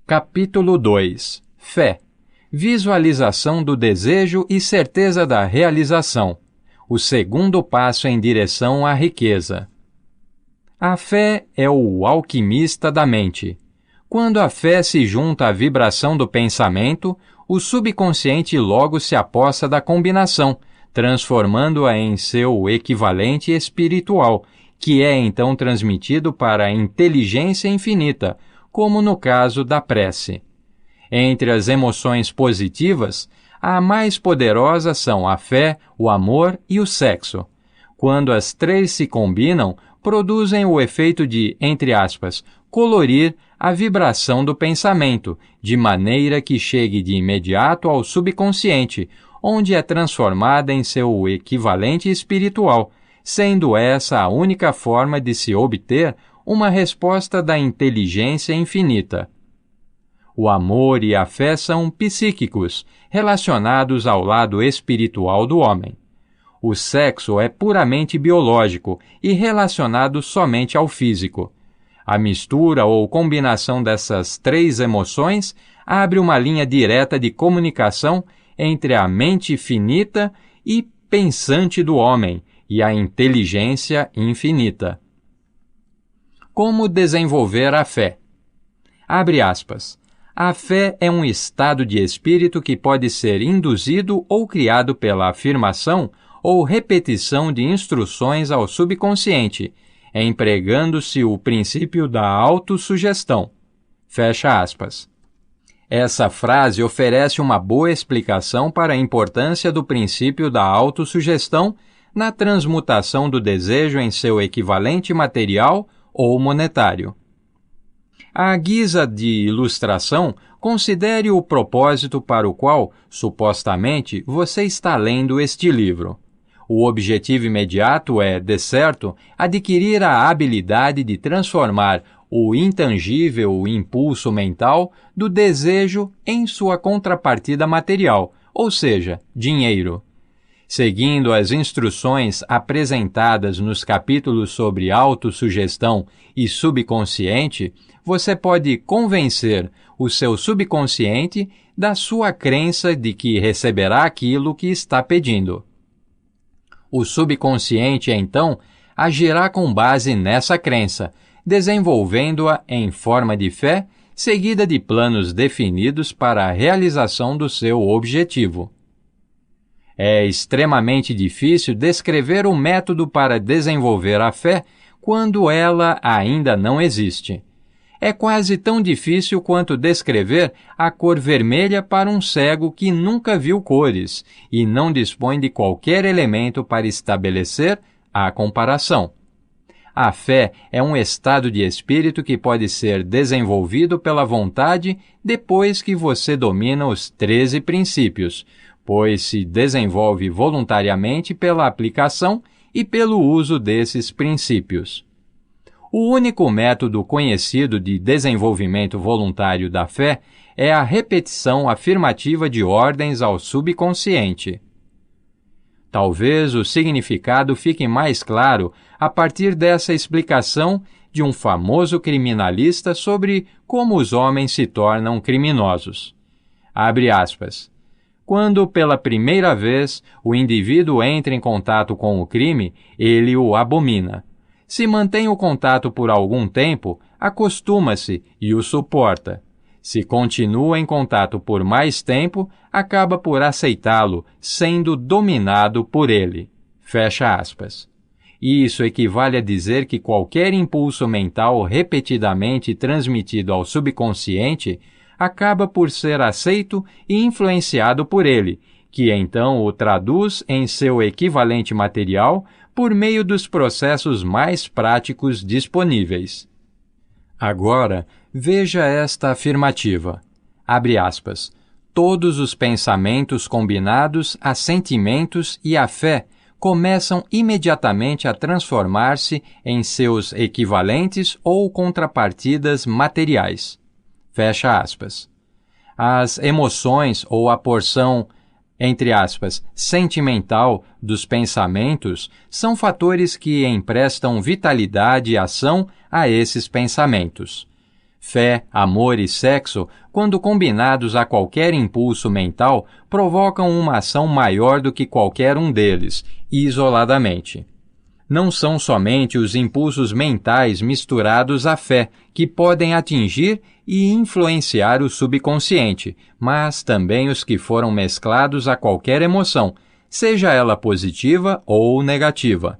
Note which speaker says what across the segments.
Speaker 1: Capítulo 2. Fé. Visualização do desejo e certeza da realização. O segundo passo em direção à riqueza. A fé é o alquimista da mente. Quando a fé se junta à vibração do pensamento, o subconsciente logo se apossa da combinação, transformando-a em seu equivalente espiritual, que é então transmitido para a inteligência infinita, como no caso da prece. Entre as emoções positivas, a mais poderosa são a fé, o amor e o sexo. Quando as três se combinam, produzem o efeito de, entre aspas, colorir a vibração do pensamento, de maneira que chegue de imediato ao subconsciente, onde é transformada em seu equivalente espiritual, sendo essa a única forma de se obter uma resposta da inteligência infinita. O amor e a fé são psíquicos, relacionados ao lado espiritual do homem. O sexo é puramente biológico e relacionado somente ao físico. A mistura ou combinação dessas três emoções abre uma linha direta de comunicação entre a mente finita e pensante do homem e a inteligência infinita. Como desenvolver a fé? Abre aspas. A fé é um estado de espírito que pode ser induzido ou criado pela afirmação ou repetição de instruções ao subconsciente, empregando-se o princípio da autossugestão. Fecha aspas. Essa frase oferece uma boa explicação para a importância do princípio da autossugestão na transmutação do desejo em seu equivalente material ou monetário. À guisa de ilustração, considere o propósito para o qual, supostamente, você está lendo este livro. O objetivo imediato é, de certo, adquirir a habilidade de transformar o intangível impulso mental do desejo em sua contrapartida material, ou seja, dinheiro. Seguindo as instruções apresentadas nos capítulos sobre autossugestão e subconsciente, você pode convencer o seu subconsciente da sua crença de que receberá aquilo que está pedindo. O subconsciente, então, agirá com base nessa crença, desenvolvendo-a em forma de fé, seguida de planos definidos para a realização do seu objetivo. É extremamente difícil descrever o método para desenvolver a fé quando ela ainda não existe. É quase tão difícil quanto descrever a cor vermelha para um cego que nunca viu cores e não dispõe de qualquer elemento para estabelecer a comparação. A fé é um estado de espírito que pode ser desenvolvido pela vontade depois que você domina os 13 princípios, pois se desenvolve voluntariamente pela aplicação e pelo uso desses princípios. O único método conhecido de desenvolvimento voluntário da fé é a repetição afirmativa de ordens ao subconsciente. Talvez o significado fique mais claro a partir dessa explicação de um famoso criminalista sobre como os homens se tornam criminosos. Abre aspas. Quando, pela primeira vez, o indivíduo entra em contato com o crime, ele o abomina. Se mantém o contato por algum tempo, acostuma-se e o suporta. Se continua em contato por mais tempo, acaba por aceitá-lo, sendo dominado por ele. Fecha aspas. Isso equivale a dizer que qualquer impulso mental repetidamente transmitido ao subconsciente acaba por ser aceito e influenciado por ele, que então o traduz em seu equivalente material por meio dos processos mais práticos disponíveis. Agora, veja esta afirmativa. Abre aspas. Todos os pensamentos combinados a sentimentos e a fé começam imediatamente a transformar-se em seus equivalentes ou contrapartidas materiais. Fecha aspas. As emoções ou a porção, entre aspas, sentimental dos pensamentos são fatores que emprestam vitalidade e ação a esses pensamentos. Fé, amor e sexo, quando combinados a qualquer impulso mental, provocam uma ação maior do que qualquer um deles, isoladamente. Não são somente os impulsos mentais misturados à fé que podem atingir e influenciar o subconsciente, mas também os que foram mesclados a qualquer emoção, seja ela positiva ou negativa.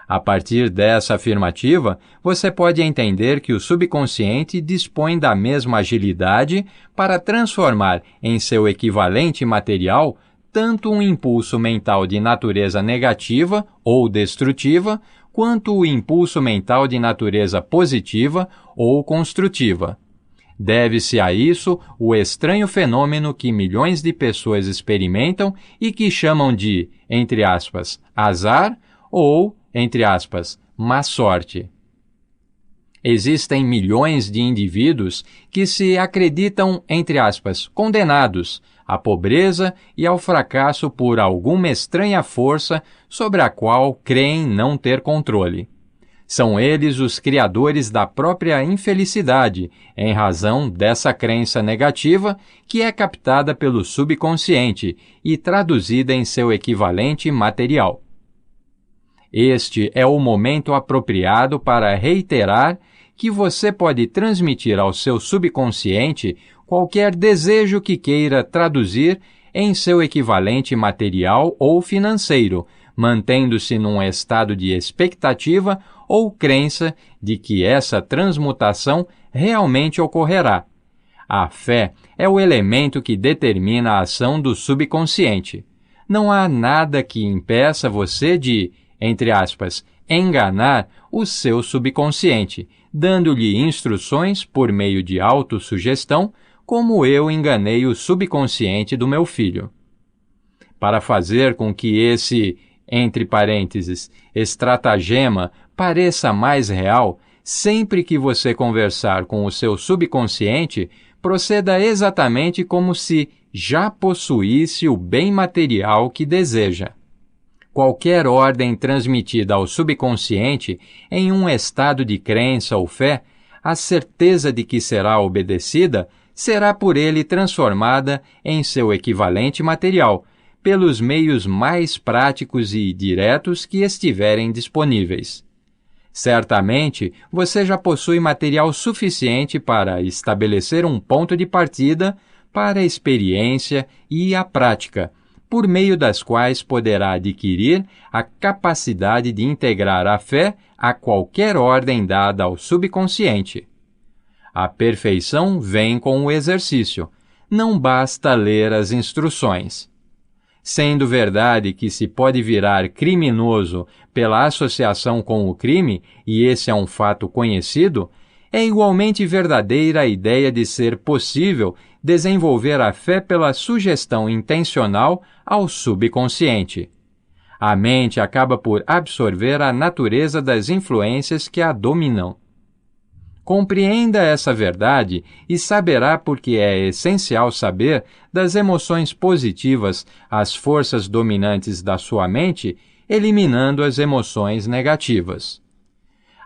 Speaker 1: A partir dessa afirmativa, você pode entender que o subconsciente dispõe da mesma agilidade para transformar em seu equivalente material tanto um impulso mental de natureza negativa ou destrutiva, quanto o impulso mental de natureza positiva ou construtiva. Deve-se a isso o estranho fenômeno que milhões de pessoas experimentam e que chamam de, entre aspas, azar ou, entre aspas, má sorte. Existem milhões de indivíduos que se acreditam, entre aspas, condenados à pobreza e ao fracasso por alguma estranha força sobre a qual creem não ter controle. São eles os criadores da própria infelicidade, em razão dessa crença negativa que é captada pelo subconsciente e traduzida em seu equivalente material. Este é o momento apropriado para reiterar que você pode transmitir ao seu subconsciente qualquer desejo que queira traduzir em seu equivalente material ou financeiro, mantendo-se num estado de expectativa ou crença de que essa transmutação realmente ocorrerá. A fé é o elemento que determina a ação do subconsciente. Não há nada que impeça você de, entre aspas, enganar o seu subconsciente, dando-lhe instruções por meio de autossugestão, como eu enganei o subconsciente do meu filho. Para fazer com que esse, entre parênteses, estratagema pareça mais real, sempre que você conversar com o seu subconsciente, proceda exatamente como se já possuísse o bem material que deseja. Qualquer ordem transmitida ao subconsciente em um estado de crença ou fé, a certeza de que será obedecida, será por ele transformada em seu equivalente material, pelos meios mais práticos e diretos que estiverem disponíveis. Certamente, você já possui material suficiente para estabelecer um ponto de partida para a experiência e a prática, por meio das quais poderá adquirir a capacidade de integrar a fé a qualquer ordem dada ao subconsciente. A perfeição vem com o exercício, não basta ler as instruções. Sendo verdade que se pode virar criminoso pela associação com o crime, e esse é um fato conhecido, é igualmente verdadeira a ideia de ser possível desenvolver a fé pela sugestão intencional ao subconsciente. A mente acaba por absorver a natureza das influências que a dominam. Compreenda essa verdade e saberá por que é essencial saber das emoções positivas as forças dominantes da sua mente, eliminando as emoções negativas.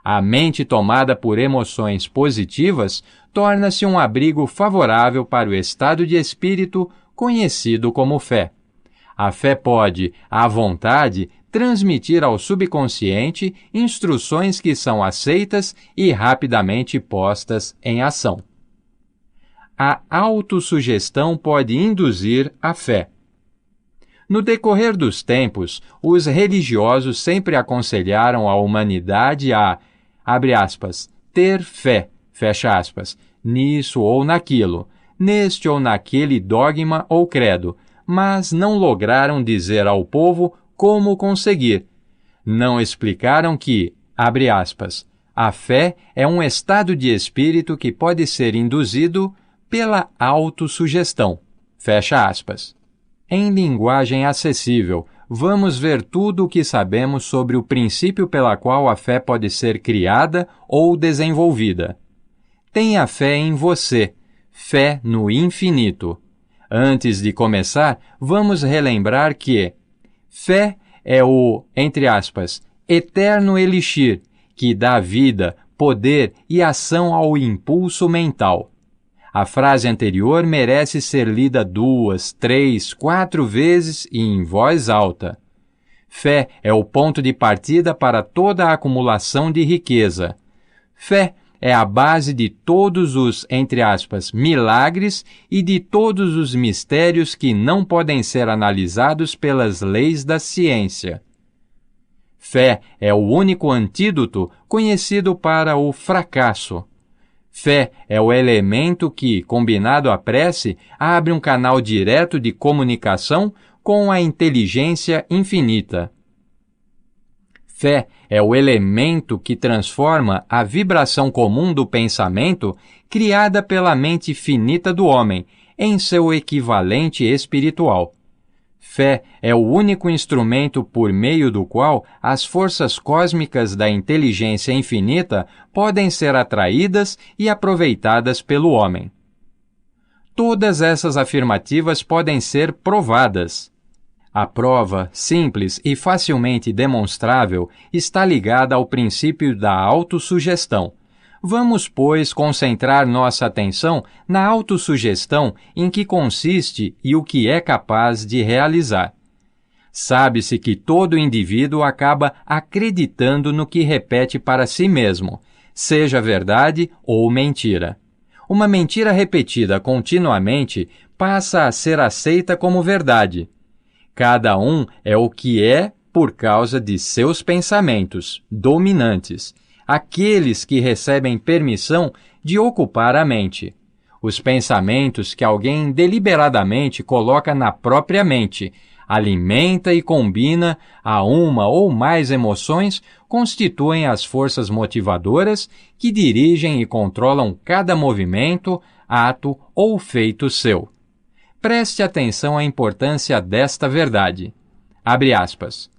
Speaker 1: A mente tomada por emoções positivas torna-se um abrigo favorável para o estado de espírito conhecido como fé. A fé pode, à vontade, transmitir ao subconsciente instruções que são aceitas e rapidamente postas em ação. A autossugestão pode induzir a fé. No decorrer dos tempos, os religiosos sempre aconselharam a humanidade a, abre aspas, ter fé, fecha aspas, nisso ou naquilo, neste ou naquele dogma ou credo, mas não lograram dizer ao povo como conseguir. Não explicaram que, abre aspas, a fé é um estado de espírito que pode ser induzido pela autossugestão, fecha aspas. Em linguagem acessível, vamos ver tudo o que sabemos sobre o princípio pela qual a fé pode ser criada ou desenvolvida. Tenha fé em você, fé no infinito. Antes de começar, vamos relembrar que fé é o, entre aspas, eterno elixir que dá vida, poder e ação ao impulso mental. A frase anterior merece ser lida 2, 3, 4 vezes e em voz alta. Fé é o ponto de partida para toda a acumulação de riqueza. Fé é a base de todos os, entre aspas, milagres e de todos os mistérios que não podem ser analisados pelas leis da ciência. Fé é o único antídoto conhecido para o fracasso. Fé é o elemento que, combinado à prece, abre um canal direto de comunicação com a inteligência infinita. Fé é o elemento que transforma a vibração comum do pensamento criada pela mente finita do homem em seu equivalente espiritual. Fé é o único instrumento por meio do qual as forças cósmicas da inteligência infinita podem ser atraídas e aproveitadas pelo homem. Todas essas afirmativas podem ser provadas. A prova, simples e facilmente demonstrável, está ligada ao princípio da autossugestão. Vamos, pois, concentrar nossa atenção na autossugestão em que consiste e o que é capaz de realizar. Sabe-se que todo indivíduo acaba acreditando no que repete para si mesmo, seja verdade ou mentira. Uma mentira repetida continuamente passa a ser aceita como verdade. Cada um é o que é por causa de seus pensamentos dominantes, aqueles que recebem permissão de ocupar a mente. Os pensamentos que alguém deliberadamente coloca na própria mente, alimenta e combina a uma ou mais emoções, constituem as forças motivadoras que dirigem e controlam cada movimento, ato ou feito seu. Preste atenção à importância desta verdade. Abre aspas.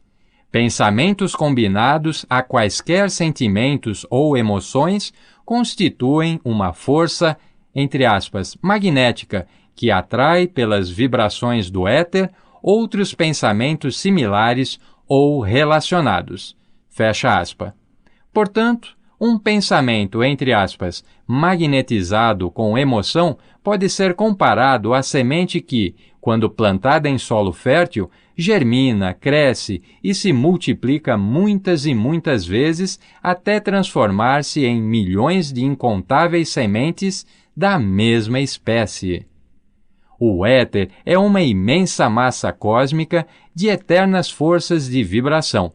Speaker 1: Pensamentos combinados a quaisquer sentimentos ou emoções constituem uma força, entre aspas, magnética, que atrai pelas vibrações do éter outros pensamentos similares ou relacionados. Fecha aspas. Portanto, um pensamento, entre aspas, magnetizado com emoção pode ser comparado à semente que, quando plantada em solo fértil, germina, cresce e se multiplica muitas e muitas vezes até transformar-se em milhões de incontáveis sementes da mesma espécie. O éter é uma imensa massa cósmica de eternas forças de vibração.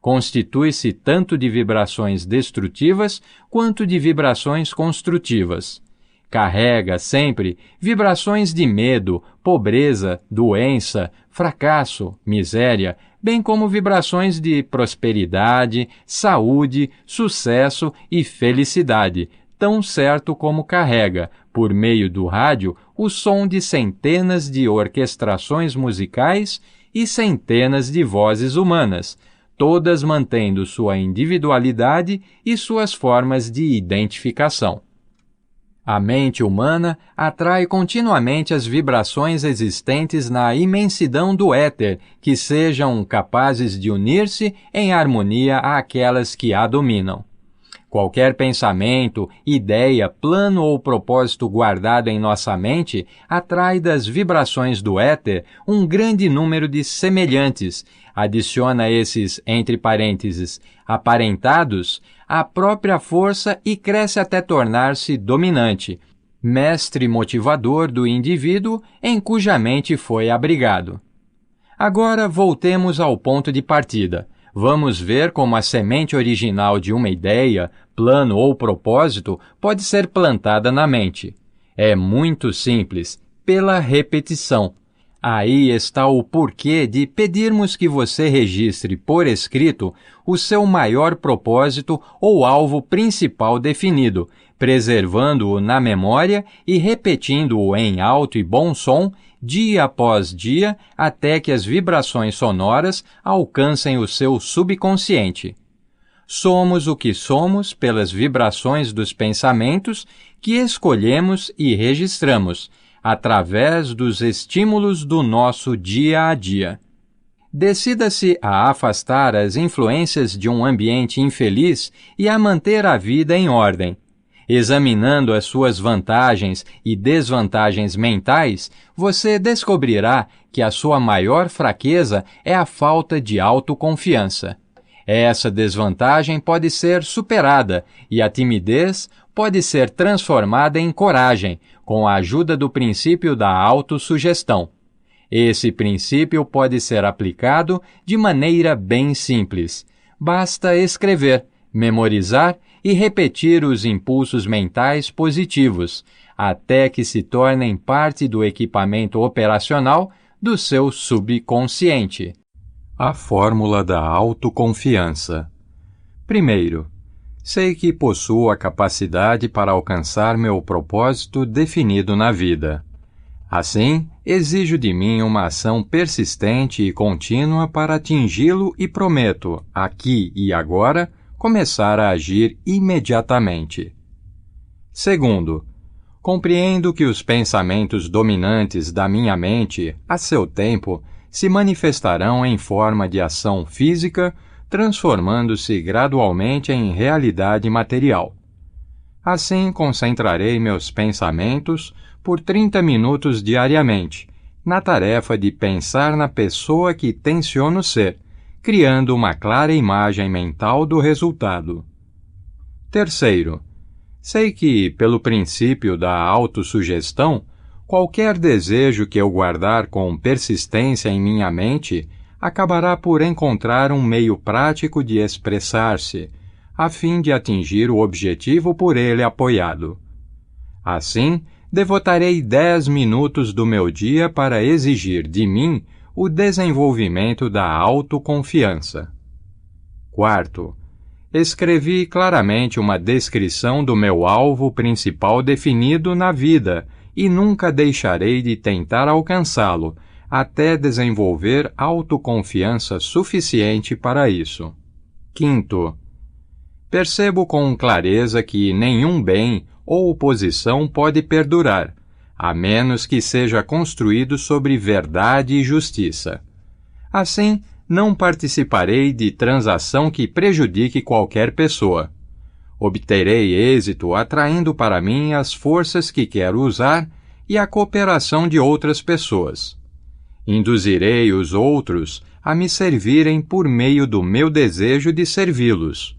Speaker 1: Constitui-se tanto de vibrações destrutivas quanto de vibrações construtivas. Carrega sempre vibrações de medo, pobreza, doença, fracasso, miséria, bem como vibrações de prosperidade, saúde, sucesso e felicidade, tão certo como carrega, por meio do rádio, o som de centenas de orquestrações musicais e centenas de vozes humanas, todas mantendo sua individualidade e suas formas de identificação. A mente humana atrai continuamente as vibrações existentes na imensidão do éter que sejam capazes de unir-se em harmonia àquelas que a dominam. Qualquer pensamento, ideia, plano ou propósito guardado em nossa mente atrai das vibrações do éter um grande número de semelhantes, adiciona esses, entre parênteses, aparentados, à própria força e cresce até tornar-se dominante, mestre motivador do indivíduo em cuja mente foi abrigado. Agora voltemos ao ponto de partida. Vamos ver como a semente original de uma ideia, plano ou propósito pode ser plantada na mente. É muito simples, pela repetição. Aí está o porquê de pedirmos que você registre por escrito o seu maior propósito ou alvo principal definido, preservando-o na memória e repetindo-o em alto e bom som, dia após dia, até que as vibrações sonoras alcancem o seu subconsciente. Somos o que somos pelas vibrações dos pensamentos que escolhemos e registramos, através dos estímulos do nosso dia a dia. Decida-se a afastar as influências de um ambiente infeliz e a manter a vida em ordem. Examinando as suas vantagens e desvantagens mentais, você descobrirá que a sua maior fraqueza é a falta de autoconfiança. Essa desvantagem pode ser superada e a timidez pode ser transformada em coragem, com a ajuda do princípio da autossugestão. Esse princípio pode ser aplicado de maneira bem simples. Basta escrever, memorizar e repetir os impulsos mentais positivos, até que se tornem parte do equipamento operacional do seu subconsciente. A fórmula da autoconfiança. Primeiro, sei que possuo a capacidade para alcançar meu propósito definido na vida. Assim, exijo de mim uma ação persistente e contínua para atingi-lo e prometo, aqui e agora, começar a agir imediatamente. Segundo, compreendo que os pensamentos dominantes da minha mente, a seu tempo, se manifestarão em forma de ação física, transformando-se gradualmente em realidade material. Assim, concentrarei meus pensamentos por 30 minutos diariamente, na tarefa de pensar na pessoa que tenciono ser, criando uma clara imagem mental do resultado. Terceiro, sei que, pelo princípio da autossugestão, qualquer desejo que eu guardar com persistência em minha mente acabará por encontrar um meio prático de expressar-se, a fim de atingir o objetivo por ele apoiado. Assim, devotarei 10 minutos do meu dia para exigir de mim o desenvolvimento da autoconfiança. Quarto, escrevi claramente uma descrição do meu alvo principal definido na vida e nunca deixarei de tentar alcançá-lo, até desenvolver autoconfiança suficiente para isso. Quinto, percebo com clareza que nenhum bem ou posição pode perdurar, a menos que seja construído sobre verdade e justiça. Assim, não participarei de transação que prejudique qualquer pessoa. Obterei êxito atraindo para mim as forças que quero usar e a cooperação de outras pessoas. Induzirei os outros a me servirem por meio do meu desejo de servi-los.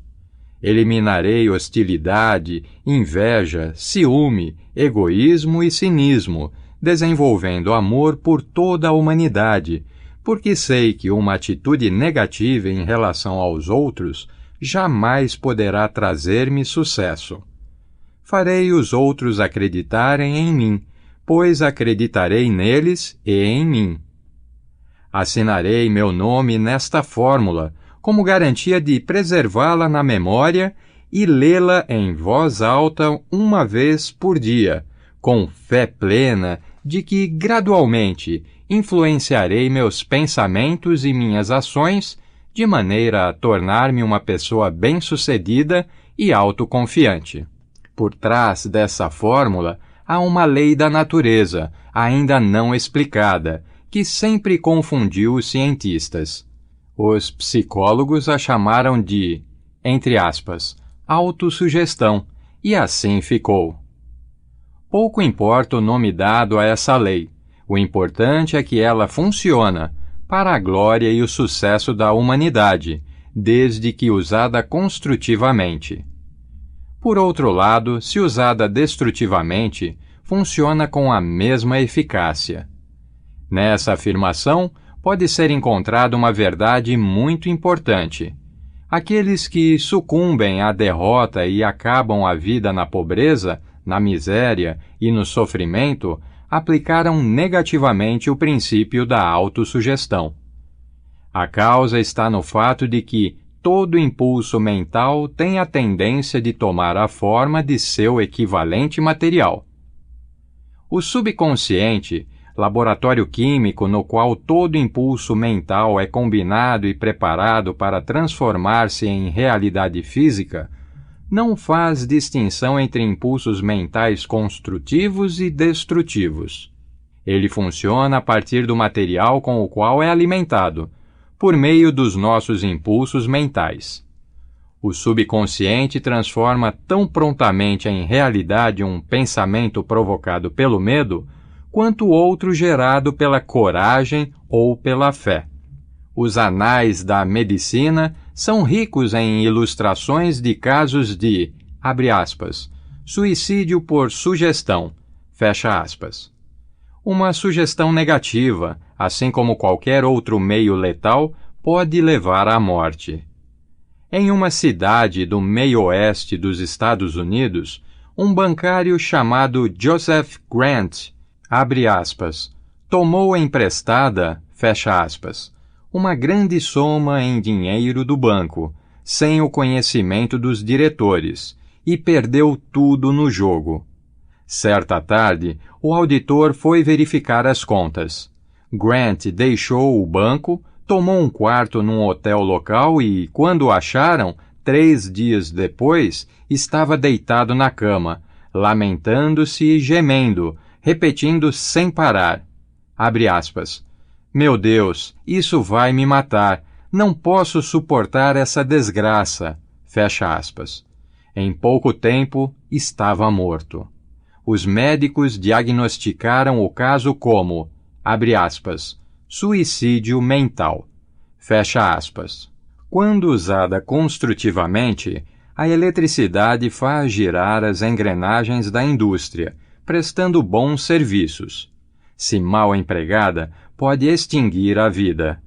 Speaker 1: Eliminarei hostilidade, inveja, ciúme, egoísmo e cinismo, desenvolvendo amor por toda a humanidade, porque sei que uma atitude negativa em relação aos outros jamais poderá trazer-me sucesso. Farei os outros acreditarem em mim, pois acreditarei neles e em mim. Assinarei meu nome nesta fórmula, como garantia de preservá-la na memória e lê-la em voz alta uma vez por dia, com fé plena de que gradualmente influenciarei meus pensamentos e minhas ações de maneira a tornar-me uma pessoa bem-sucedida e autoconfiante. Por trás dessa fórmula há uma lei da natureza, ainda não explicada, que sempre confundiu os cientistas. Os psicólogos a chamaram de, entre aspas, autossugestão, e assim ficou. Pouco importa o nome dado a essa lei. O importante é que ela funciona para a glória e o sucesso da humanidade, desde que usada construtivamente. Por outro lado, se usada destrutivamente, funciona com a mesma eficácia. Nessa afirmação, pode ser encontrada uma verdade muito importante. Aqueles que sucumbem à derrota e acabam a vida na pobreza, na miséria e no sofrimento, aplicaram negativamente o princípio da autossugestão. A causa está no fato de que todo impulso mental tem a tendência de tomar a forma de seu equivalente material. O subconsciente, laboratório químico no qual todo impulso mental é combinado e preparado para transformar-se em realidade física, não faz distinção entre impulsos mentais construtivos e destrutivos. Ele funciona a partir do material com o qual é alimentado, por meio dos nossos impulsos mentais. O subconsciente transforma tão prontamente em realidade um pensamento provocado pelo medo, quanto outro gerado pela coragem ou pela fé. Os anais da medicina são ricos em ilustrações de casos de, abre aspas, suicídio por sugestão, fecha aspas. Uma sugestão negativa, assim como qualquer outro meio letal, pode levar à morte. Em uma cidade do meio-oeste dos Estados Unidos, um bancário chamado Joseph Grant, abre aspas, tomou emprestada, fecha aspas, uma grande soma em dinheiro do banco, sem o conhecimento dos diretores, e perdeu tudo no jogo. Certa tarde, o auditor foi verificar as contas. Grant deixou o banco, tomou um quarto num hotel local e, quando o acharam, 3 dias depois, estava deitado na cama, lamentando-se e gemendo, repetindo sem parar. Abre aspas. Meu Deus, isso vai me matar. Não posso suportar essa desgraça. Fecha aspas. Em pouco tempo, estava morto. Os médicos diagnosticaram o caso como, abre aspas, suicídio mental. Fecha aspas. Quando usada construtivamente, a eletricidade faz girar as engrenagens da indústria, prestando bons serviços. Se mal empregada, pode extinguir a vida.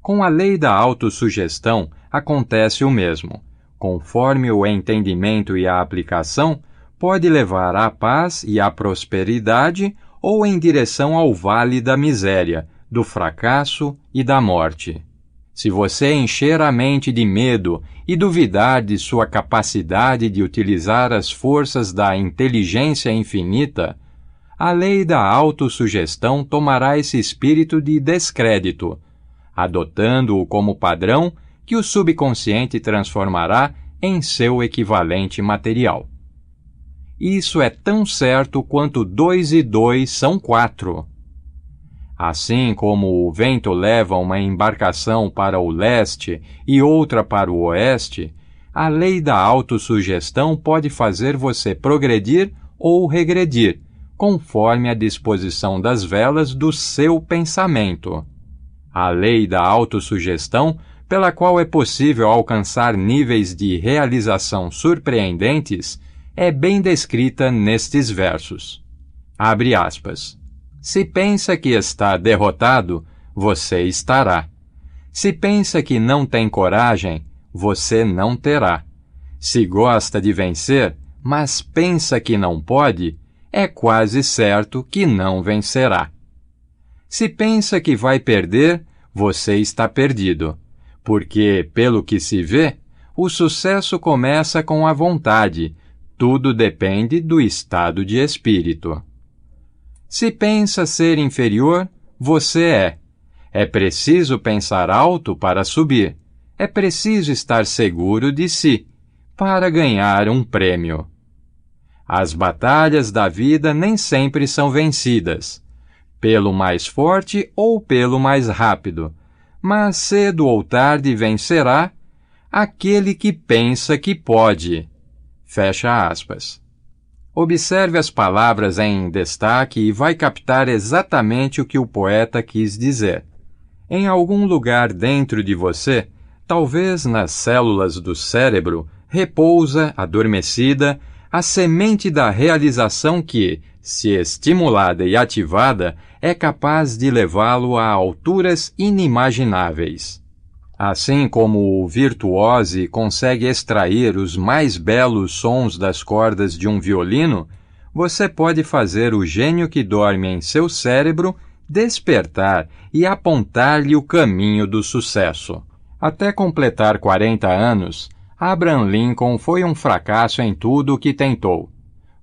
Speaker 1: Com a lei da autossugestão, acontece o mesmo. Conforme o entendimento e a aplicação, pode levar à paz e à prosperidade ou em direção ao vale da miséria, do fracasso e da morte. Se você encher a mente de medo e duvidar de sua capacidade de utilizar as forças da inteligência infinita, a lei da autossugestão tomará esse espírito de descrédito, adotando-o como padrão que o subconsciente transformará em seu equivalente material. Isso é tão certo quanto 2 e 2 são 4. Assim como o vento leva uma embarcação para o leste e outra para o oeste, a lei da autossugestão pode fazer você progredir ou regredir, conforme a disposição das velas do seu pensamento. A lei da autossugestão, pela qual é possível alcançar níveis de realização surpreendentes, é bem descrita nestes versos. Abre aspas. Se pensa que está derrotado, você estará. Se pensa que não tem coragem, você não terá. Se gosta de vencer, mas pensa que não pode, é quase certo que não vencerá. Se pensa que vai perder, você está perdido, porque, pelo que se vê, o sucesso começa com a vontade, tudo depende do estado de espírito. Se pensa ser inferior, você é. É preciso pensar alto para subir. É preciso estar seguro de si, para ganhar um prêmio. As batalhas da vida nem sempre são vencidas, pelo mais forte ou pelo mais rápido, mas cedo ou tarde vencerá aquele que pensa que pode. Fecha aspas. Observe as palavras em destaque e vai captar exatamente o que o poeta quis dizer. Em algum lugar dentro de você, talvez nas células do cérebro, repousa, adormecida, a semente da realização que, se estimulada e ativada, é capaz de levá-lo a alturas inimagináveis. Assim como o virtuose consegue extrair os mais belos sons das cordas de um violino, você pode fazer o gênio que dorme em seu cérebro despertar e apontar-lhe o caminho do sucesso. Até completar 40 anos, Abraham Lincoln foi um fracasso em tudo o que tentou.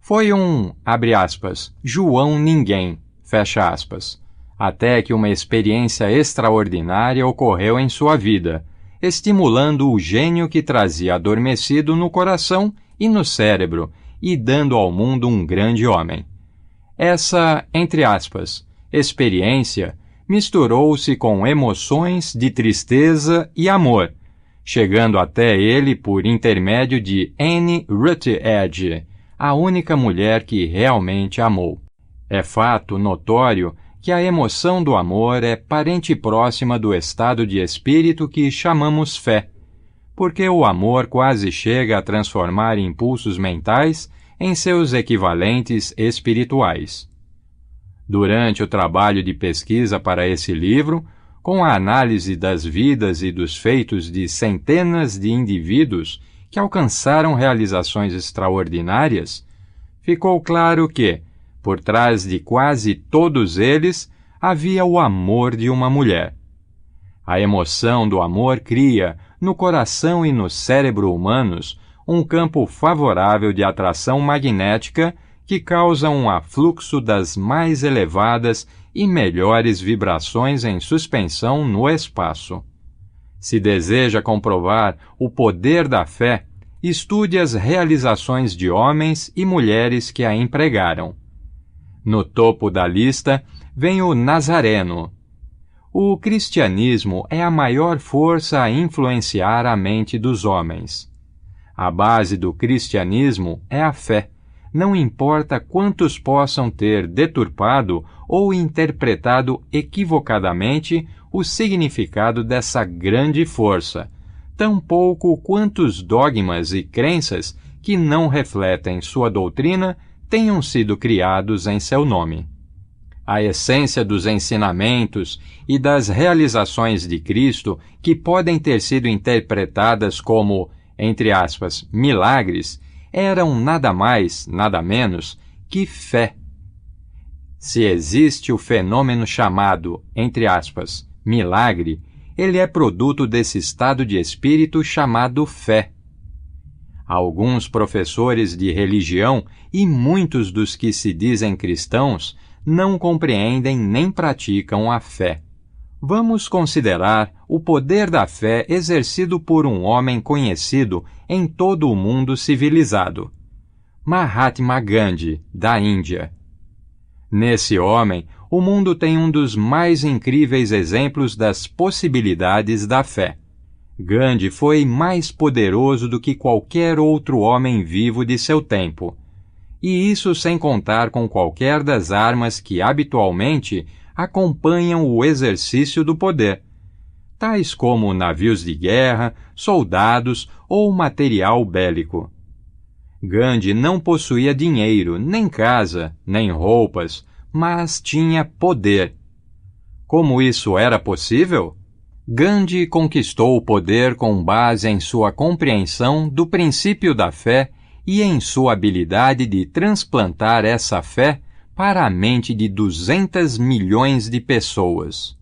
Speaker 1: Foi um, abre aspas, João Ninguém, fecha aspas, até que uma experiência extraordinária ocorreu em sua vida, estimulando o gênio que trazia adormecido no coração e no cérebro e dando ao mundo um grande homem. Essa, entre aspas, experiência misturou-se com emoções de tristeza e amor, chegando até ele por intermédio de Anne Rutledge, a única mulher que realmente amou. É fato notório que a emoção do amor é parente próxima do estado de espírito que chamamos fé, porque o amor quase chega a transformar impulsos mentais em seus equivalentes espirituais. Durante o trabalho de pesquisa para esse livro, com a análise das vidas e dos feitos de centenas de indivíduos que alcançaram realizações extraordinárias, ficou claro que, por trás de quase todos eles, havia o amor de uma mulher. A emoção do amor cria, no coração e no cérebro humanos, um campo favorável de atração magnética que causa um afluxo das mais elevadas e melhores vibrações em suspensão no espaço. Se deseja comprovar o poder da fé, estude as realizações de homens e mulheres que a empregaram. No topo da lista vem o Nazareno. O cristianismo é a maior força a influenciar a mente dos homens. A base do cristianismo é a fé, não importa quantos possam ter deturpado ou interpretado equivocadamente o significado dessa grande força, tampouco quantos dogmas e crenças que não refletem sua doutrina tenham sido criados em seu nome. A essência dos ensinamentos e das realizações de Cristo, que podem ter sido interpretadas como, entre aspas, milagres, eram nada mais, nada menos, que fé. Se existe o fenômeno chamado, entre aspas, milagre, ele é produto desse estado de espírito chamado fé. Alguns professores de religião e muitos dos que se dizem cristãos não compreendem nem praticam a fé. Vamos considerar o poder da fé exercido por um homem conhecido em todo o mundo civilizado, Mahatma Gandhi, da Índia. Nesse homem, o mundo tem um dos mais incríveis exemplos das possibilidades da fé. Gandhi foi mais poderoso do que qualquer outro homem vivo de seu tempo, e isso sem contar com qualquer das armas que habitualmente acompanham o exercício do poder, tais como navios de guerra, soldados ou material bélico. Gandhi não possuía dinheiro, nem casa, nem roupas, mas tinha poder. Como isso era possível? Gandhi conquistou o poder com base em sua compreensão do princípio da fé e em sua habilidade de transplantar essa fé para a mente de 200 milhões de pessoas.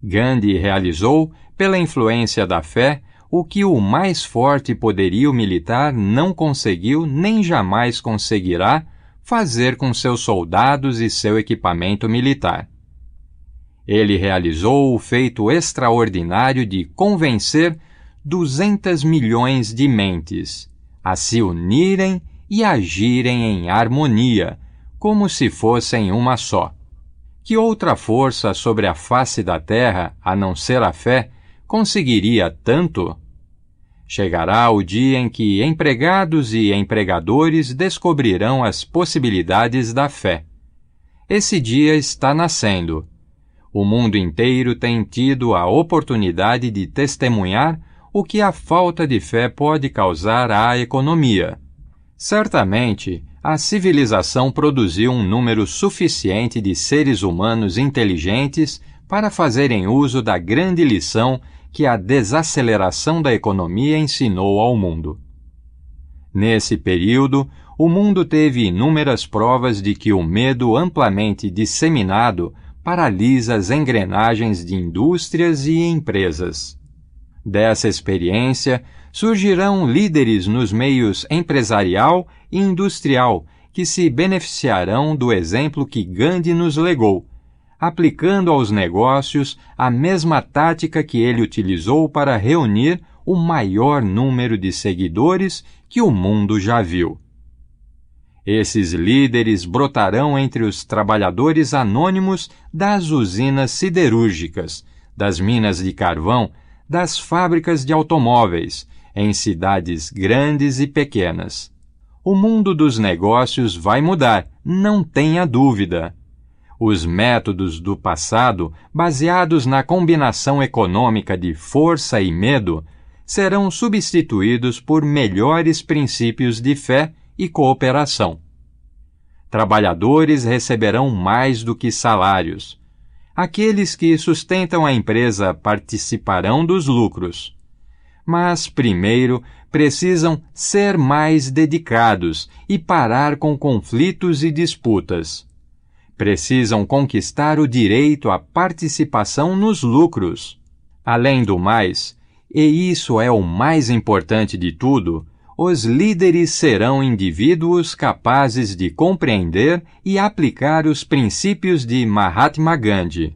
Speaker 1: Gandhi realizou, pela influência da fé, o que o mais forte poderio militar não conseguiu nem jamais conseguirá fazer com seus soldados e seu equipamento militar. Ele realizou o feito extraordinário de convencer 200 milhões de mentes a se unirem e agirem em harmonia, como se fossem uma só. Que outra força sobre a face da terra, a não ser a fé, conseguiria tanto? Chegará o dia em que empregados e empregadores descobrirão as possibilidades da fé. Esse dia está nascendo. O mundo inteiro tem tido a oportunidade de testemunhar o que a falta de fé pode causar à economia. Certamente, a civilização produziu um número suficiente de seres humanos inteligentes para fazerem uso da grande lição que a desaceleração da economia ensinou ao mundo. Nesse período, o mundo teve inúmeras provas de que o medo amplamente disseminado paralisa as engrenagens de indústrias e empresas. Dessa experiência, surgirão líderes nos meios empresarial e industrial que se beneficiarão do exemplo que Gandhi nos legou, aplicando aos negócios a mesma tática que ele utilizou para reunir o maior número de seguidores que o mundo já viu. Esses líderes brotarão entre os trabalhadores anônimos das usinas siderúrgicas, das minas de carvão, das fábricas de automóveis, em cidades grandes e pequenas. O mundo dos negócios vai mudar, não tenha dúvida. Os métodos do passado, baseados na combinação econômica de força e medo, serão substituídos por melhores princípios de fé e cooperação. Trabalhadores receberão mais do que salários. Aqueles que sustentam a empresa participarão dos lucros. Mas, primeiro, precisam ser mais dedicados e parar com conflitos e disputas. Precisam conquistar o direito à participação nos lucros. Além do mais, e isso é o mais importante de tudo, os líderes serão indivíduos capazes de compreender e aplicar os princípios de Mahatma Gandhi.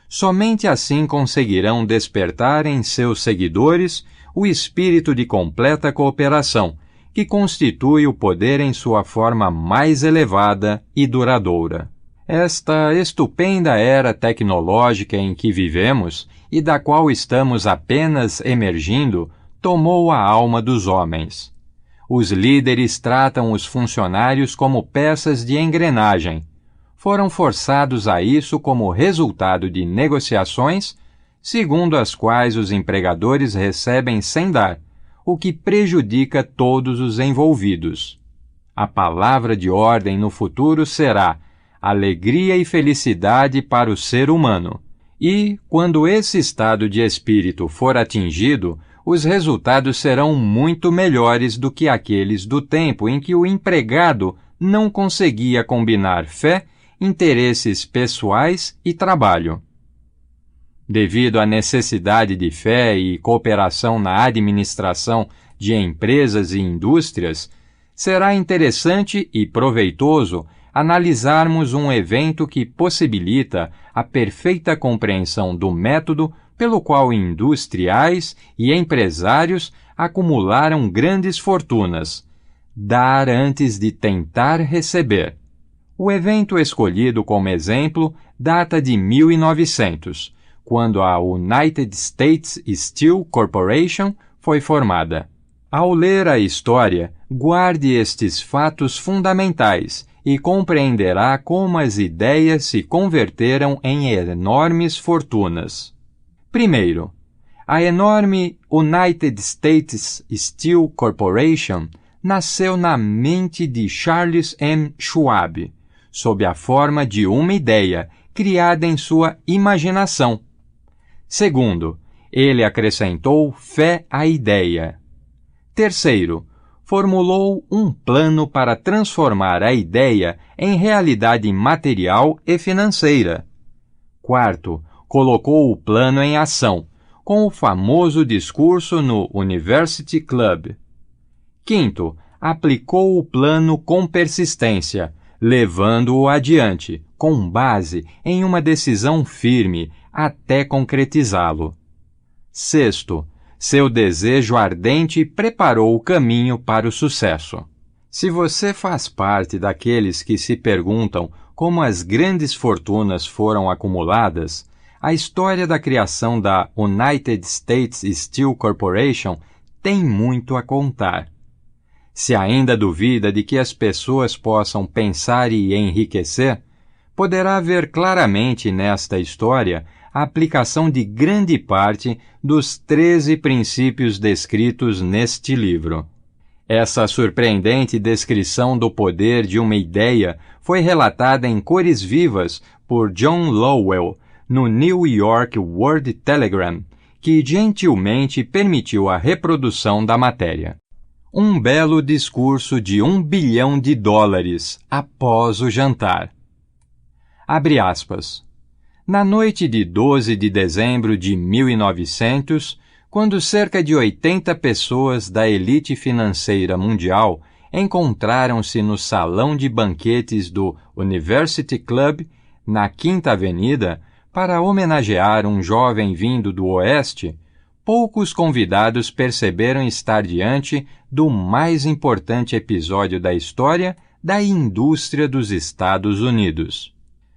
Speaker 1: Somente assim conseguirão despertar em seus seguidores o espírito de completa cooperação, que constitui o poder em sua forma mais elevada e duradoura. Esta estupenda era tecnológica em que vivemos e da qual estamos apenas emergindo, tomou a alma dos homens. Os líderes tratam os funcionários como peças de engrenagem. Foram forçados a isso como resultado de negociações, segundo as quais os empregadores recebem sem dar, o que prejudica todos os envolvidos. A palavra de ordem no futuro será alegria e felicidade para o ser humano. E, quando esse estado de espírito for atingido, os resultados serão muito melhores do que aqueles do tempo em que o empregado não conseguia combinar fé, interesses pessoais e trabalho. Devido à necessidade de fé e cooperação na administração de empresas e indústrias, será interessante e proveitoso analisarmos um evento que possibilita a perfeita compreensão do método pelo qual industriais e empresários acumularam grandes fortunas: dar antes de tentar receber. O evento escolhido como exemplo data de 1900, quando a United States Steel Corporation foi formada. Ao ler a história, guarde estes fatos fundamentais e compreenderá como as ideias se converteram em enormes fortunas. Primeiro, a enorme United States Steel Corporation nasceu na mente de Charles M. Schwab, sob a forma de uma ideia criada em sua imaginação. Segundo, ele acrescentou fé à ideia. Terceiro, formulou um plano para transformar a ideia em realidade material e financeira. Quarto, colocou o plano em ação, com o famoso discurso no University Club. Quinto, aplicou o plano com persistência, levando-o adiante, com base em uma decisão firme, até concretizá-lo. Sexto, seu desejo ardente preparou o caminho para o sucesso. Se você faz parte daqueles que se perguntam como as grandes fortunas foram acumuladas, a história da criação da United States Steel Corporation tem muito a contar. Se ainda duvida de que as pessoas possam pensar e enriquecer, poderá ver claramente nesta história a aplicação de grande parte dos 13 princípios descritos neste livro. Essa surpreendente descrição do poder de uma ideia foi relatada em cores vivas por John Lowell no New York World Telegram, que gentilmente permitiu a reprodução da matéria. Um belo discurso de $1 bilhão após o jantar. Abre aspas. Na noite de 12 de dezembro de 1900, quando cerca de 80 pessoas da elite financeira mundial encontraram-se no salão de banquetes do University Club, na Quinta Avenida, para homenagear um jovem vindo do Oeste, poucos convidados perceberam estar diante do mais importante episódio da história da indústria dos Estados Unidos.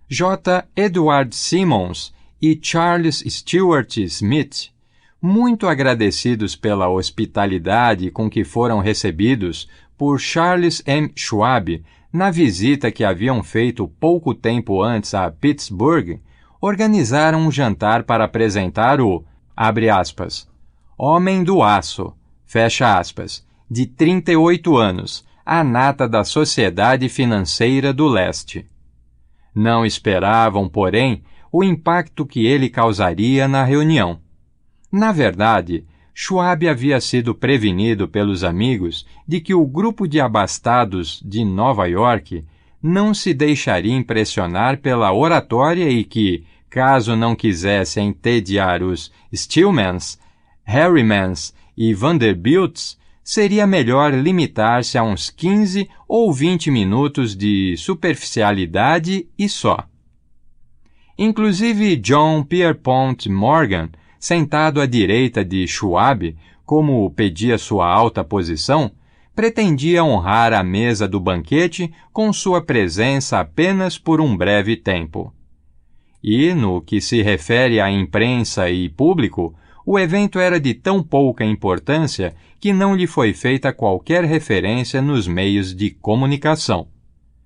Speaker 1: J. Edward Simmons e Charles Stewart Smith, muito agradecidos pela hospitalidade com que foram recebidos por Charles M. Schwab na visita que haviam feito pouco tempo antes a Pittsburgh, organizaram um jantar para apresentar o, abre aspas, homem do aço, fecha aspas, de 38 anos, a nata da sociedade financeira do leste. Não esperavam, porém, o impacto que ele causaria na reunião. Na verdade, Schwab havia sido prevenido pelos amigos de que o grupo de abastados de Nova York não se deixaria impressionar pela oratória e que, caso não quisesse entediar os Stillmans, Harrimans e Vanderbilts, seria melhor limitar-se a uns 15 ou 20 minutos de superficialidade e só. Inclusive John Pierpont Morgan, sentado à direita de Schwab, como pedia sua alta posição, pretendia honrar a mesa do banquete com sua presença apenas por um breve tempo. E, no que se refere à imprensa e público, o evento era de tão pouca importância que não lhe foi feita qualquer referência nos meios de comunicação.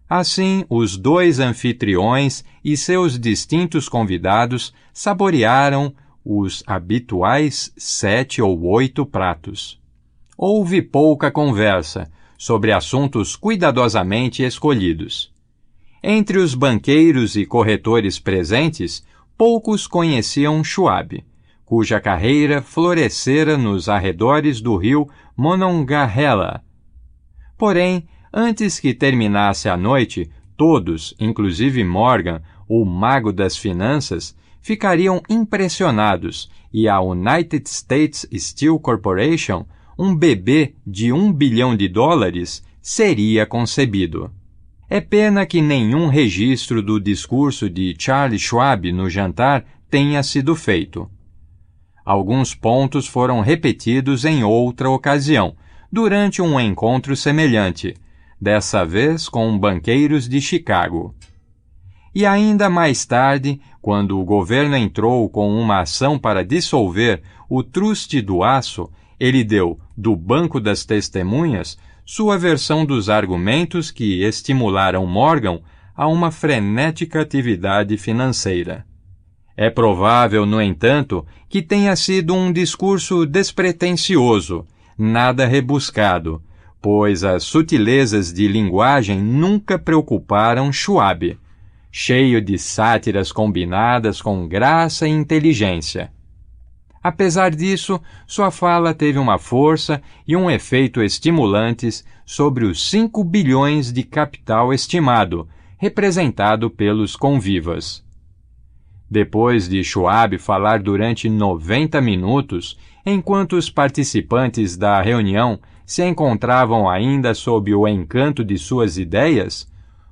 Speaker 1: Assim, os dois anfitriões e seus distintos convidados saborearam os habituais 7 ou 8 pratos. Houve pouca conversa sobre assuntos cuidadosamente escolhidos. Entre os banqueiros e corretores presentes, poucos conheciam Schwab, cuja carreira florescera nos arredores do rio Monongahela. Porém, antes que terminasse a noite, todos, inclusive Morgan, o mago das finanças, ficariam impressionados e a United States Steel Corporation, um bebê de $1 bilhão, seria concebido. É pena que nenhum registro do discurso de Charles Schwab no jantar tenha sido feito. Alguns pontos foram repetidos em outra ocasião, durante um encontro semelhante, dessa vez com banqueiros de Chicago. E ainda mais tarde, quando o governo entrou com uma ação para dissolver o Truste do Aço, ele deu, do banco das testemunhas, sua versão dos argumentos que estimularam Morgan a uma frenética atividade financeira. É provável, no entanto, que tenha sido um discurso despretensioso, nada rebuscado, pois as sutilezas de linguagem nunca preocuparam Schwab, cheio de sátiras combinadas com graça e inteligência. Apesar disso, sua fala teve uma força e um efeito estimulantes sobre os 5 bilhões de capital estimado, representado pelos convivas. Depois de Schwab falar durante 90 minutos, enquanto os participantes da reunião se encontravam ainda sob o encanto de suas ideias,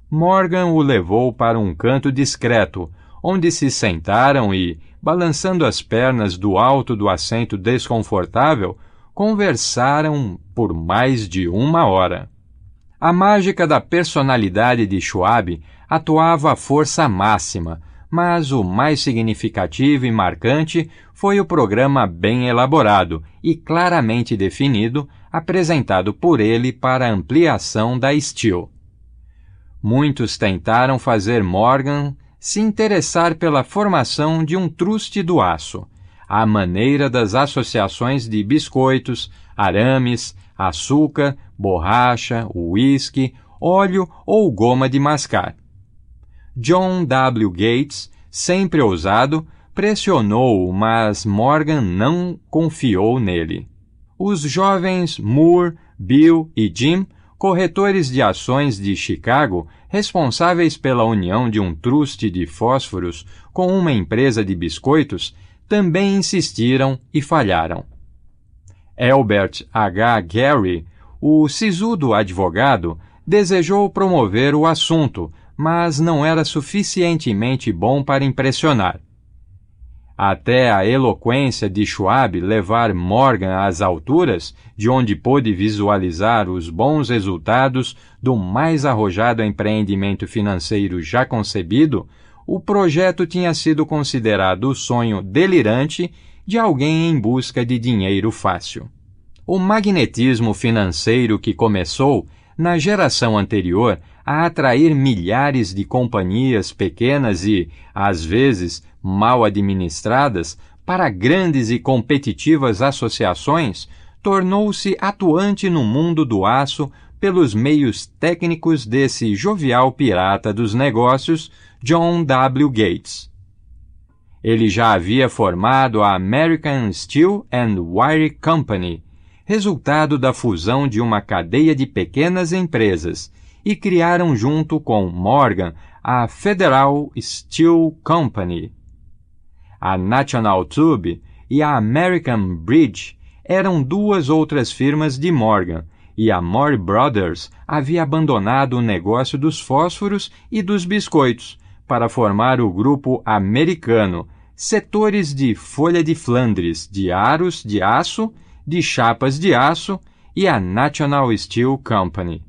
Speaker 1: Morgan o levou para um canto discreto, onde se sentaram e, balançando as pernas do alto do assento desconfortável, conversaram por mais de 1 hora. A mágica da personalidade de Schwab atuava à força máxima, mas o mais significativo e marcante foi o programa bem elaborado e claramente definido, apresentado por ele para a ampliação da Steel. Muitos tentaram fazer Morgan se interessar pela formação de um truste do aço, à maneira das associações de biscoitos, arames, açúcar, borracha, uísque, óleo ou goma de mascar. John W. Gates, sempre ousado, pressionou-o, mas Morgan não confiou nele. Os jovens Moore, Bill e Jim, corretores de ações de Chicago, responsáveis pela união de um truste de fósforos com uma empresa de biscoitos, também insistiram e falharam. Albert H. Gary, o sisudo advogado, desejou promover o assunto, mas não era suficientemente bom para impressionar. até a eloquência de Schwab levar Morgan às alturas, de onde pôde visualizar os bons resultados do mais arrojado empreendimento financeiro já concebido, o projeto tinha sido considerado o sonho delirante de alguém em busca de dinheiro fácil. O magnetismo financeiro que começou, na geração anterior, a atrair milhares de companhias pequenas e, às vezes, mal administradas, para grandes e competitivas associações, tornou-se atuante no mundo do aço pelos meios técnicos desse jovial pirata dos negócios, John W. Gates. Ele já havia formado a American Steel and Wire Company, resultado da fusão de uma cadeia de pequenas empresas, e criaram junto com Morgan a Federal Steel Company. A National Tube e a American Bridge eram duas outras firmas de Morgan, e a Moore Brothers havia abandonado o negócio dos fósforos e dos biscoitos para formar o grupo americano, setores de folha de Flandres, de aros de aço, de chapas de aço e a National Steel Company.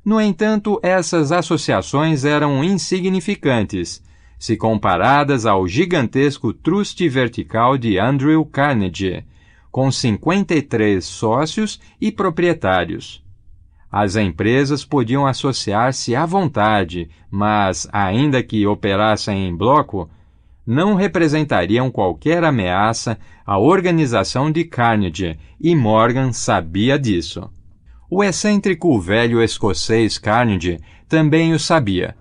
Speaker 1: No entanto, essas associações eram insignificantes, se comparadas ao gigantesco truste vertical de Andrew Carnegie, com 53 sócios e proprietários. As empresas podiam associar-se à vontade, mas, ainda que operassem em bloco, não representariam qualquer ameaça à organização de Carnegie, e Morgan sabia disso. O excêntrico velho escocês Carnegie também o sabia.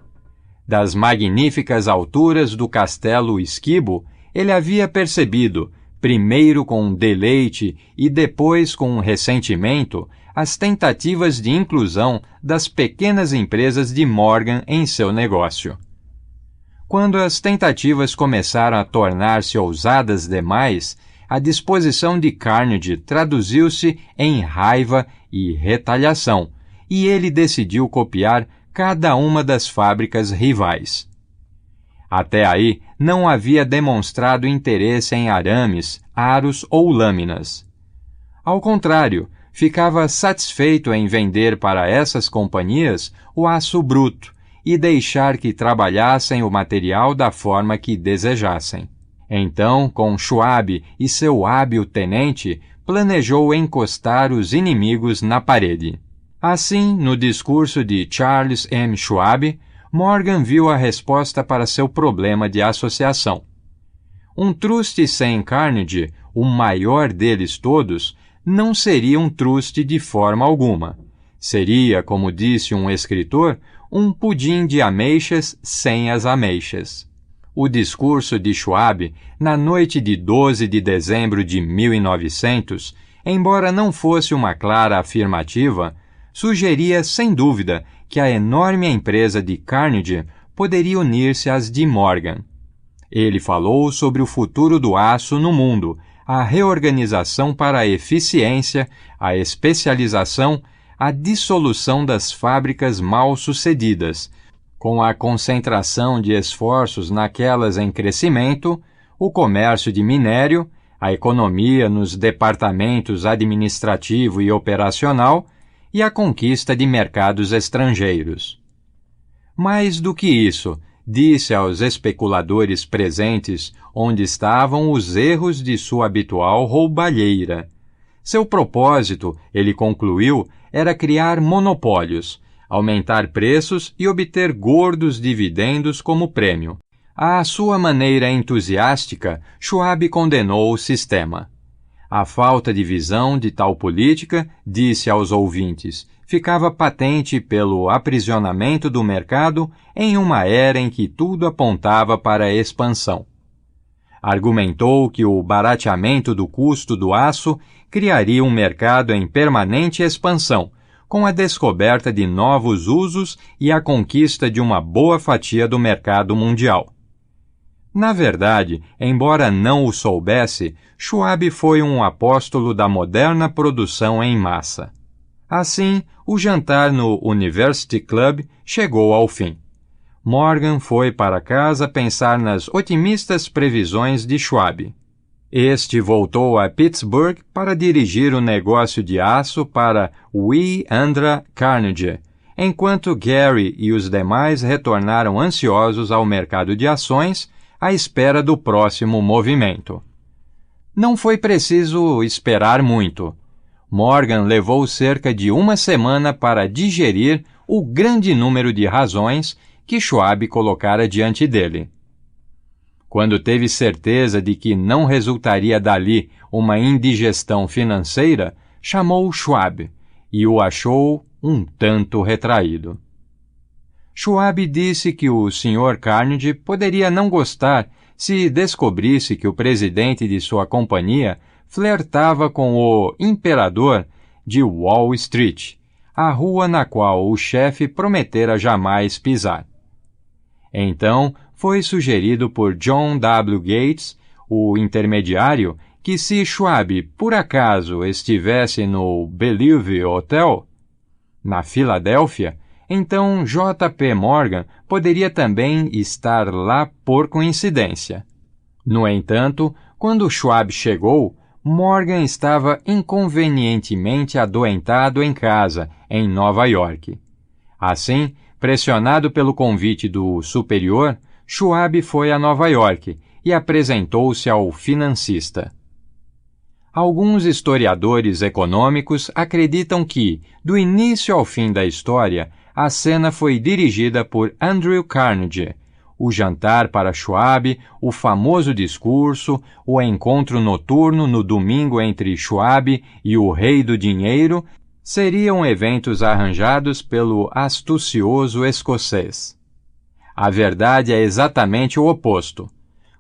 Speaker 1: Das magníficas alturas do castelo Esquibo, ele havia percebido, primeiro com deleite e depois com ressentimento, as tentativas de inclusão das pequenas empresas de Morgan em seu negócio. Quando as tentativas começaram a tornar-se ousadas demais, a disposição de Carnegie traduziu-se em raiva e retaliação, e ele decidiu copiar cada uma das fábricas rivais. Até aí, não havia demonstrado interesse em arames, aros ou lâminas. Ao contrário, ficava satisfeito em vender para essas companhias o aço bruto e deixar que trabalhassem o material da forma que desejassem. Então, com Schwab e seu hábil tenente, planejou encostar os inimigos na parede. Assim, no discurso de Charles M. Schwab, Morgan viu a resposta para seu problema de associação. Um truste sem Carnegie, o maior deles todos, não seria um truste de forma alguma. Seria, como disse um escritor, um pudim de ameixas sem as ameixas. O discurso de Schwab, na noite de 12 de dezembro de 1900, embora não fosse uma clara afirmativa, sugeria, sem dúvida, que a enorme empresa de Carnegie poderia unir-se às de Morgan. Ele falou sobre o futuro do aço no mundo, a reorganização para a eficiência, a especialização, a dissolução das fábricas mal-sucedidas, com a concentração de esforços naquelas em crescimento, o comércio de minério, a economia nos departamentos administrativo e operacional e a conquista de mercados estrangeiros. Mais do que isso, disse aos especuladores presentes onde estavam os erros de sua habitual roubalheira. Seu propósito, ele concluiu, era criar monopólios, aumentar preços e obter gordos dividendos como prêmio. À sua maneira entusiástica, Schwab condenou o sistema. A falta de visão de tal política, disse aos ouvintes, ficava patente pelo aprisionamento do mercado em uma era em que tudo apontava para a expansão. Argumentou que o barateamento do custo do aço criaria um mercado em permanente expansão, com a descoberta de novos usos e a conquista de uma boa fatia do mercado mundial. Na verdade, embora não o soubesse, Schwab foi um apóstolo da moderna produção em massa. Assim, o jantar no University Club chegou ao fim. Morgan foi para casa pensar nas otimistas previsões de Schwab. Este voltou a Pittsburgh para dirigir o negócio de aço para W. Andra Carnegie, enquanto Gary e os demais retornaram ansiosos ao mercado de ações à espera do próximo movimento. Não foi preciso esperar muito. Morgan levou cerca de uma semana para digerir o grande número de razões que Schwab colocara diante dele. Quando teve certeza de que não resultaria dali uma indigestão financeira, chamou Schwab e o achou um tanto retraído. Schwab disse que o Sr. Carnegie poderia não gostar se descobrisse que o presidente de sua companhia flertava com o imperador de Wall Street, a rua na qual o chefe prometera jamais pisar. Então, foi sugerido por John W. Gates, o intermediário, que se Schwab por acaso estivesse no Bellevue Hotel, na Filadélfia, então J. P. Morgan poderia também estar lá por coincidência. No entanto, quando Schwab chegou, Morgan estava inconvenientemente adoentado em casa, em Nova York. Assim, pressionado pelo convite do superior, Schwab foi a Nova York e apresentou-se ao financista. Alguns historiadores econômicos acreditam que, do início ao fim da história, a cena foi dirigida por Andrew Carnegie. O jantar para Schwab, o famoso discurso, o encontro noturno no domingo entre Schwab e o rei do dinheiro seriam eventos arranjados pelo astucioso escocês. A verdade é exatamente o oposto.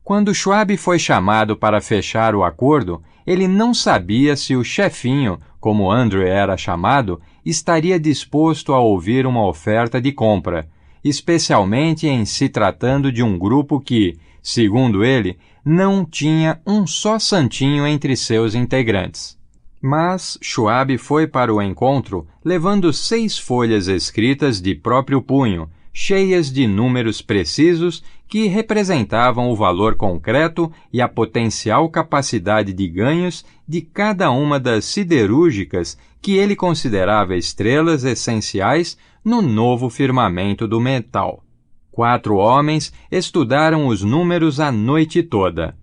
Speaker 1: Quando Schwab foi chamado para fechar o acordo, ele não sabia se o chefinho, como Andrew era chamado, estaria disposto a ouvir uma oferta de compra, especialmente em se tratando de um grupo que, segundo ele, não tinha um só santinho entre seus integrantes. Mas Schwab foi para o encontro levando 6 folhas escritas de próprio punho, cheias de números precisos que representavam o valor concreto e a potencial capacidade de ganhos de cada uma das siderúrgicas que ele considerava estrelas essenciais no novo firmamento do metal. 4 homens estudaram os números a noite toda.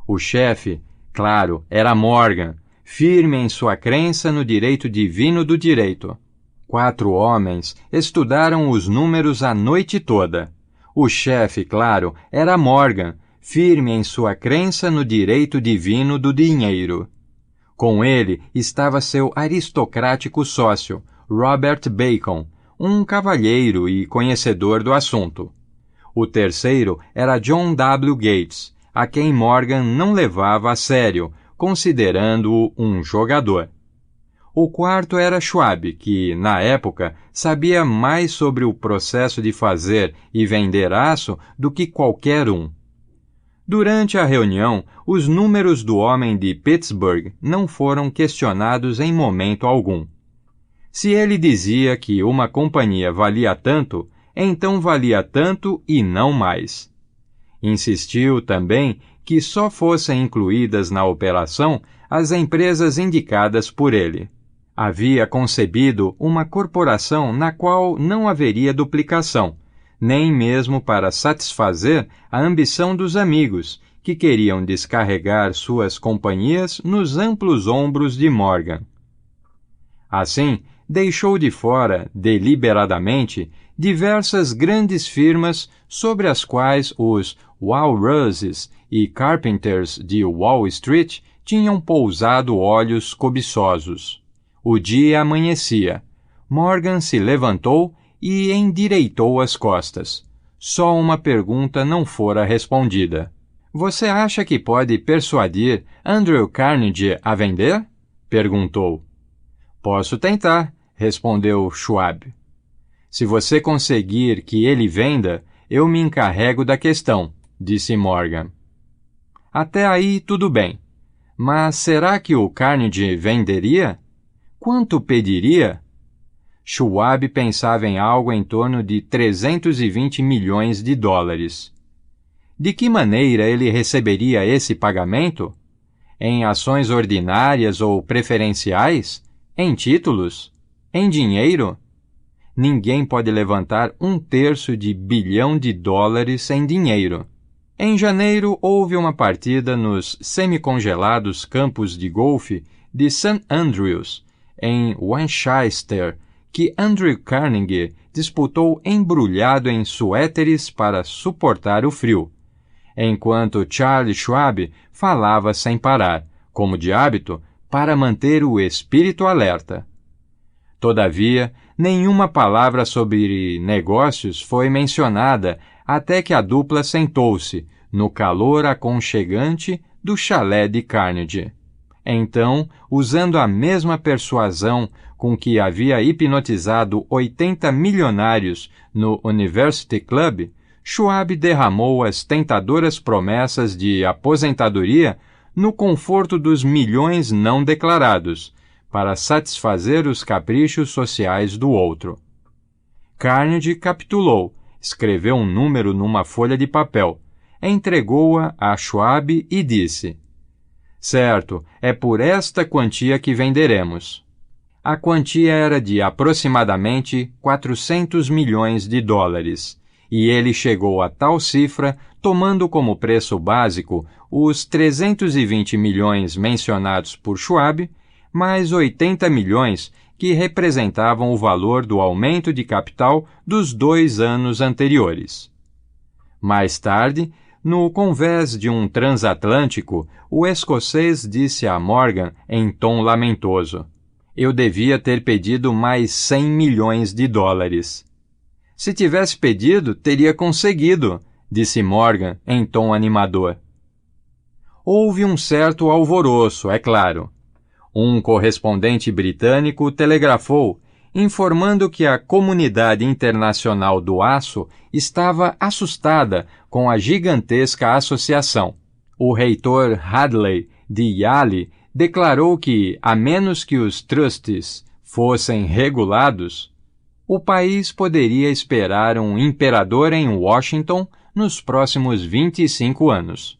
Speaker 1: O chefe, claro, era Morgan, firme em sua crença no direito divino do direito. 4 homens estudaram os números a noite toda. O chefe, claro, era Morgan, firme em sua crença no direito divino do dinheiro. Com ele estava seu aristocrático sócio, Robert Bacon, um cavalheiro e conhecedor do assunto. O terceiro era John W. Gates, a quem Morgan não levava a sério, considerando-o um jogador. O quarto era Schwab, que, na época, sabia mais sobre o processo de fazer e vender aço do que qualquer um. Durante a reunião, os números do homem de Pittsburgh não foram questionados em momento algum. Se ele dizia que uma companhia valia tanto, então valia tanto e não mais. Insistiu também que só fossem incluídas na operação as empresas indicadas por ele. Havia concebido uma corporação na qual não haveria duplicação, nem mesmo para satisfazer a ambição dos amigos, que queriam descarregar suas companhias nos amplos ombros de Morgan. Assim, deixou de fora, deliberadamente, diversas grandes firmas sobre as quais os Walruses e Carpenters de Wall Street tinham pousado olhos cobiçosos. O dia amanhecia. Morgan se levantou e endireitou as costas. Só uma pergunta não fora respondida. Você acha que pode persuadir Andrew Carnegie a vender? Perguntou. Posso tentar, respondeu Schwab. Se você conseguir que ele venda, eu me encarrego da questão, disse Morgan. Até aí tudo bem. Mas será que o Carnegie venderia? Quanto pediria? Schwab pensava em algo em torno de 320 milhões de dólares. De que maneira ele receberia esse pagamento? Em ações ordinárias ou preferenciais? Em títulos? Em dinheiro? Ninguém pode levantar 1/3 de bilhão de dólares em dinheiro. Em janeiro, houve uma partida nos semicongelados campos de golfe de St. Andrews, em Winchester, que Andrew Carnegie disputou embrulhado em suéteres para suportar o frio, enquanto Charles Schwab falava sem parar, como de hábito, para manter o espírito alerta. Todavia, nenhuma palavra sobre negócios foi mencionada até que a dupla sentou-se, no calor aconchegante do chalé de Carnegie. Então, usando a mesma persuasão com que havia hipnotizado 80 milionários no University Club, Schwab derramou as tentadoras promessas de aposentadoria no conforto dos milhões não declarados, para satisfazer os caprichos sociais do outro. Carnegie capitulou, escreveu um número numa folha de papel, entregou-a a Schwab e disse: "Certo, é por esta quantia que venderemos." A quantia era de aproximadamente 400 milhões de dólares, e ele chegou a tal cifra tomando como preço básico os 320 milhões mencionados por Schwab, mais 80 milhões que representavam o valor do aumento de capital dos 2 anos anteriores. Mais tarde, no convés de um transatlântico, o escocês disse a Morgan em tom lamentoso: "Eu devia ter pedido mais 100 milhões de dólares." "Se tivesse pedido, teria conseguido", disse Morgan em tom animador. Houve um certo alvoroço, é claro. Um correspondente britânico telegrafou, informando que a comunidade internacional do aço estava assustada com a gigantesca associação. O reitor Hadley de Yale declarou que, a menos que os trustees fossem regulados, o país poderia esperar um imperador em Washington nos próximos 25 anos.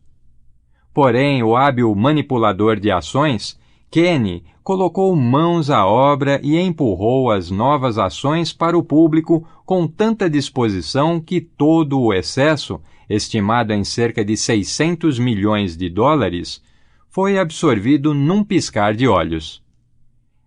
Speaker 1: Porém, o hábil manipulador de ações, Kenney, colocou mãos à obra e empurrou as novas ações para o público com tanta disposição que todo o excesso, estimado em cerca de 600 milhões de dólares, foi absorvido num piscar de olhos.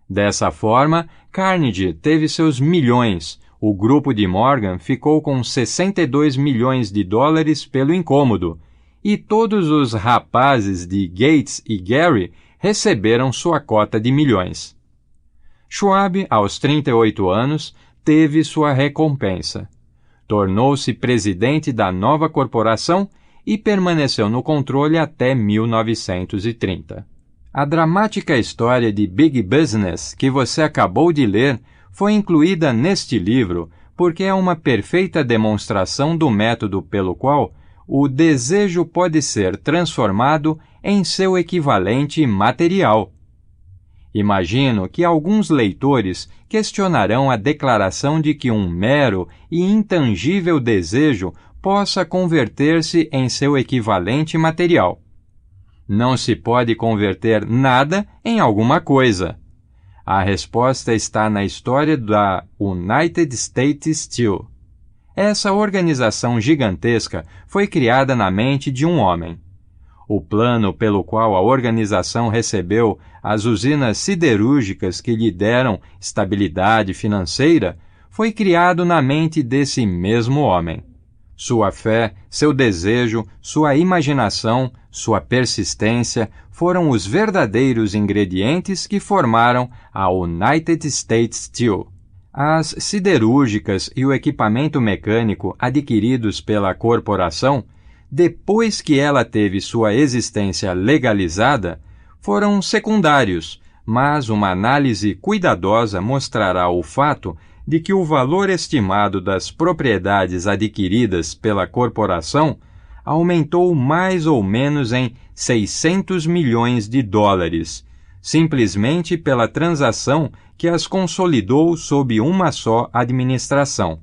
Speaker 1: Dessa forma, Carnegie teve seus milhões, o grupo de Morgan ficou com 62 milhões de dólares pelo incômodo, e todos os rapazes de Gates e Gary receberam sua cota de milhões. Schwab, aos 38 anos, teve sua recompensa. Tornou-se presidente da nova corporação e permaneceu no controle até 1930. A dramática história de Big Business que você acabou de ler foi incluída neste livro porque é uma perfeita demonstração do método pelo qual o desejo pode ser transformado em seu equivalente material. Imagino que alguns leitores questionarão a declaração de que um mero e intangível desejo possa converter-se em seu equivalente material. Não se pode converter nada em alguma coisa. A resposta está na história da United States Steel. Essa organização gigantesca foi criada na mente de um homem. O plano pelo qual a organização recebeu as usinas siderúrgicas que lhe deram estabilidade financeira foi criado na mente desse mesmo homem. Sua fé, seu desejo, sua imaginação, sua persistência foram os verdadeiros ingredientes que formaram a United States Steel. As siderúrgicas e o equipamento mecânico adquiridos pela corporação, depois que ela teve sua existência legalizada, foram secundários, mas uma análise cuidadosa mostrará o fato de que o valor estimado das propriedades adquiridas pela corporação aumentou mais ou menos em 600 milhões de dólares, simplesmente pela transação que as consolidou sob uma só administração.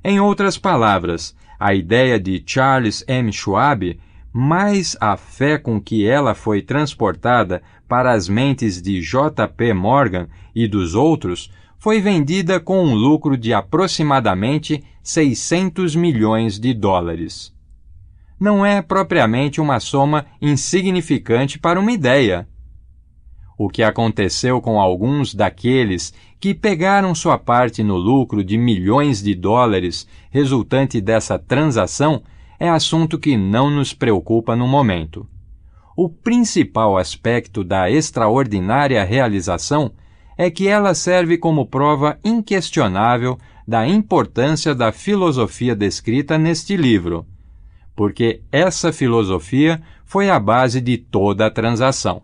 Speaker 1: Em outras palavras, a ideia de Charles M. Schwab, mais a fé com que ela foi transportada para as mentes de J. P. Morgan e dos outros, foi vendida com um lucro de aproximadamente 600 milhões de dólares. Não é propriamente uma soma insignificante para uma ideia. O que aconteceu com alguns daqueles que pegaram sua parte no lucro de milhões de dólares resultante dessa transação é assunto que não nos preocupa no momento. O principal aspecto da extraordinária realização é que ela serve como prova inquestionável da importância da filosofia descrita neste livro, porque essa filosofia foi a base de toda a transação.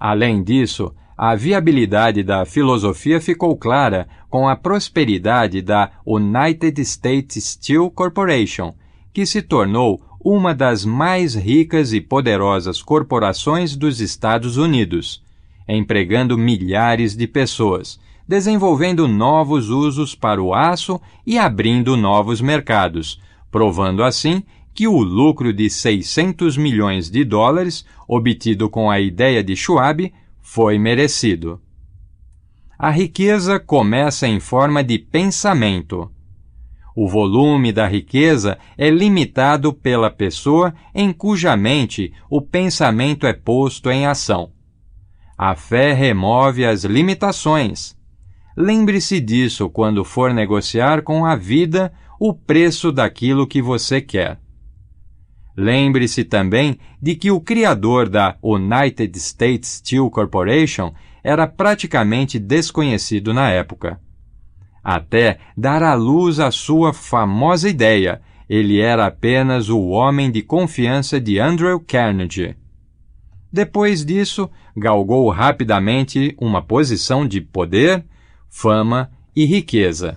Speaker 1: Além disso, a viabilidade da filosofia ficou clara com a prosperidade da United States Steel Corporation, que se tornou uma das mais ricas e poderosas corporações dos Estados Unidos, empregando milhares de pessoas, desenvolvendo novos usos para o aço e abrindo novos mercados, provando assim que o lucro de 600 milhões de dólares, obtido com a ideia de Schwab, foi merecido. A riqueza começa em forma de pensamento. O volume da riqueza é limitado pela pessoa em cuja mente o pensamento é posto em ação. A fé remove as limitações. Lembre-se disso quando for negociar com a vida o preço daquilo que você quer. Lembre-se também de que o criador da United States Steel Corporation era praticamente desconhecido na época. Até dar à luz a sua famosa ideia, ele era apenas o homem de confiança de Andrew Carnegie. Depois disso, galgou rapidamente uma posição de poder, fama e riqueza.